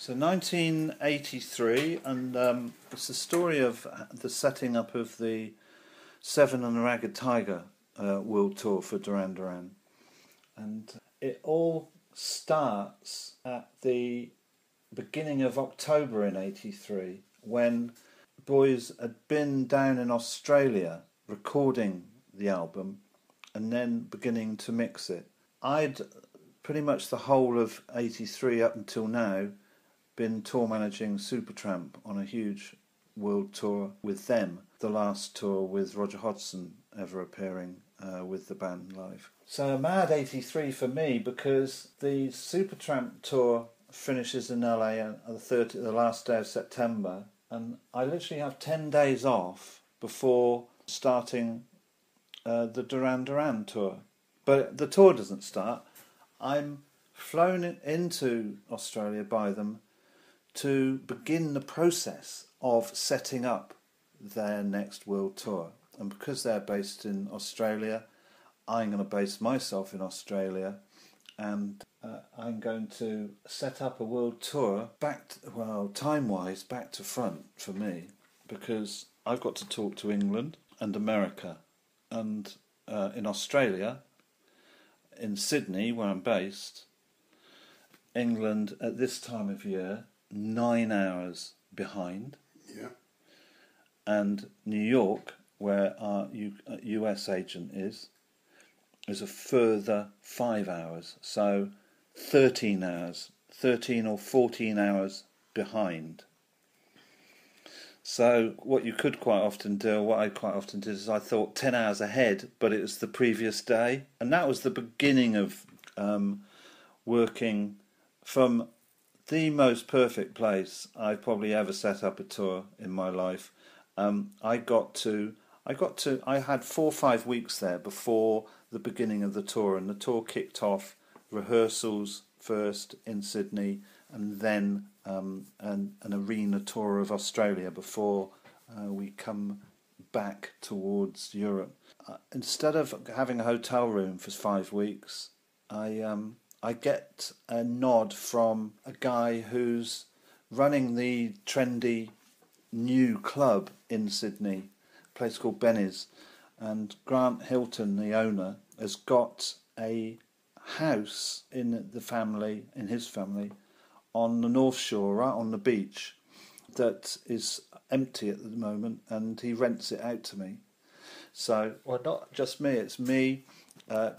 So 1983, and it's the story of the setting up of the Seven and the Ragged Tiger World Tour for Duran Duran. And it all starts at the beginning of October in 83, when boys had been down in Australia recording the album and then beginning to mix it. I'd pretty much the whole of 83 up until now been tour managing Supertramp on a huge world tour with them, the last tour with Roger Hodgson ever appearing with the band live. So a mad 83 for me, because the Supertramp tour finishes in LA on the last day of September, and I literally have 10 days off before starting the Duran Duran tour. But the tour doesn't start. I'm flown into Australia by them to begin the process of setting up their next world tour. And because they're based in Australia, I'm going to base myself in Australia, and I'm going to set up a world tour time-wise, back to front for me, because I've got to talk to England and America. And in Australia, in Sydney, where I'm based, England at this time of year, 9 hours behind. Yeah. And New York, where our US agent is a further 5 hours. So 13 hours, 13 or 14 hours behind. So what I quite often did is I thought 10 hours ahead, but it was the previous day. And that was the beginning of working from the most perfect place I've probably ever set up a tour in my life. I had 4 or 5 weeks there before the beginning of the tour, and the tour kicked off rehearsals first in Sydney, and then an arena tour of Australia before we come back towards Europe. Instead of having a hotel room for 5 weeks, I get a nod from a guy who's running the trendy new club in Sydney, a place called Benny's, and Grant Hilton, the owner, has got a house in his family, on the North Shore, right on the beach, that is empty at the moment, and he rents it out to me. So, well, not just me, it's me,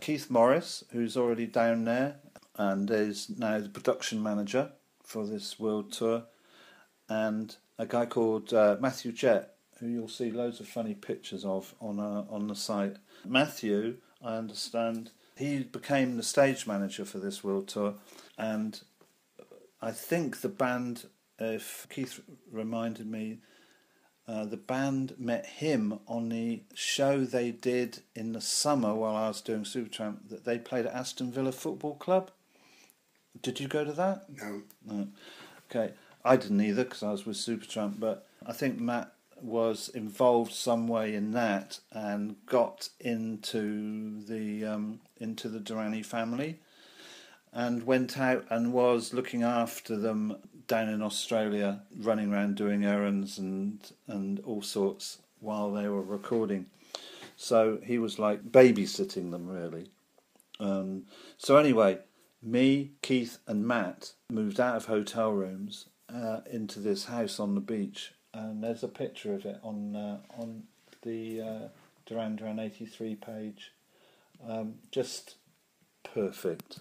Keith Morris, who's already down there and is now the production manager for this world tour, and a guy called Matthew Jett, who you'll see loads of funny pictures of on the site. Matthew, I understand, he became the stage manager for this world tour, and I think the band, if Keith reminded me, the band met him on the show they did in the summer while I was doing Supertramp, that they played at Aston Villa Football Club. Did you go to that? No. Okay, I didn't either because I was with Supertramp, but I think Matt was involved some way in that and got into the Durrani family, and went out and was looking after them down in Australia, running around doing errands and all sorts while they were recording. So he was like babysitting them, really. So anyway, me, Keith and Matt moved out of hotel rooms into this house on the beach, and there's a picture of it on the Duran Duran 83 page. Just perfect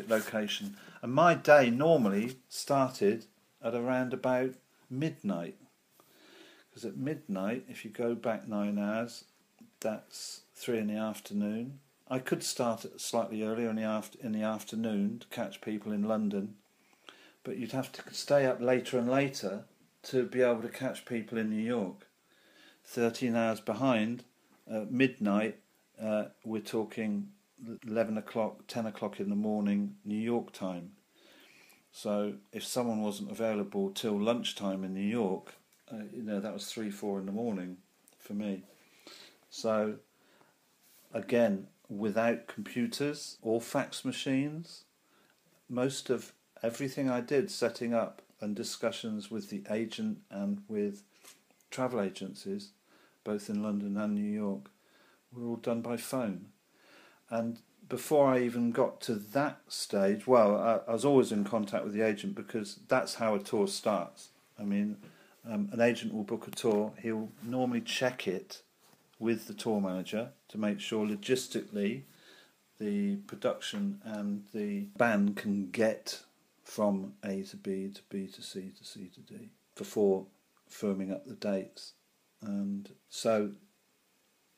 location. And my day normally started at around about midnight, because at midnight, if you go back 9 hours, that's 3 in the afternoon. I could start slightly earlier in the afternoon to catch people in London, but you'd have to stay up later and later to be able to catch people in New York. 13 hours behind, midnight, we're talking 11 o'clock, 10 o'clock in the morning, New York time. So if someone wasn't available till lunchtime in New York, that was 3-4 in the morning for me. So again, without computers or fax machines, most of everything I did, setting up and discussions with the agent and with travel agencies, both in London and New York, were all done by phone. And before I even got to that stage, well, I was always in contact with the agent, because that's how a tour starts. I mean, an agent will book a tour, he'll normally check it with the tour manager to make sure logistically the production and the band can get from A to B to B to C to C to D before firming up the dates. And so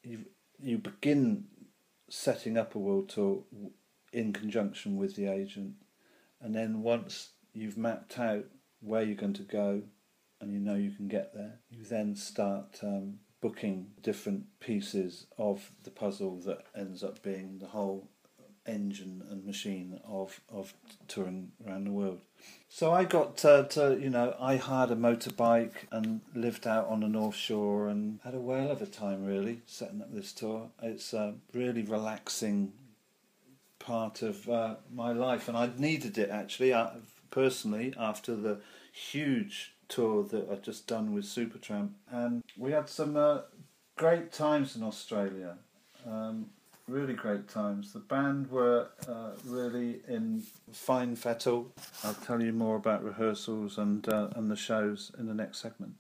you begin setting up a world tour in conjunction with the agent, and then once you've mapped out where you're going to go and you know you can get there, you then start booking different pieces of the puzzle that ends up being the whole engine and machine of touring around the world. So I got I hired a motorbike and lived out on the North Shore and had a whale of a time, really, setting up this tour. It's a really relaxing part of my life, and I needed it, actually, personally, after the huge tour that I'd just done with Supertramp. And we had some great times in Australia. Really great times. The band were really in fine fettle. I'll tell you more about rehearsals and the shows in the next segment.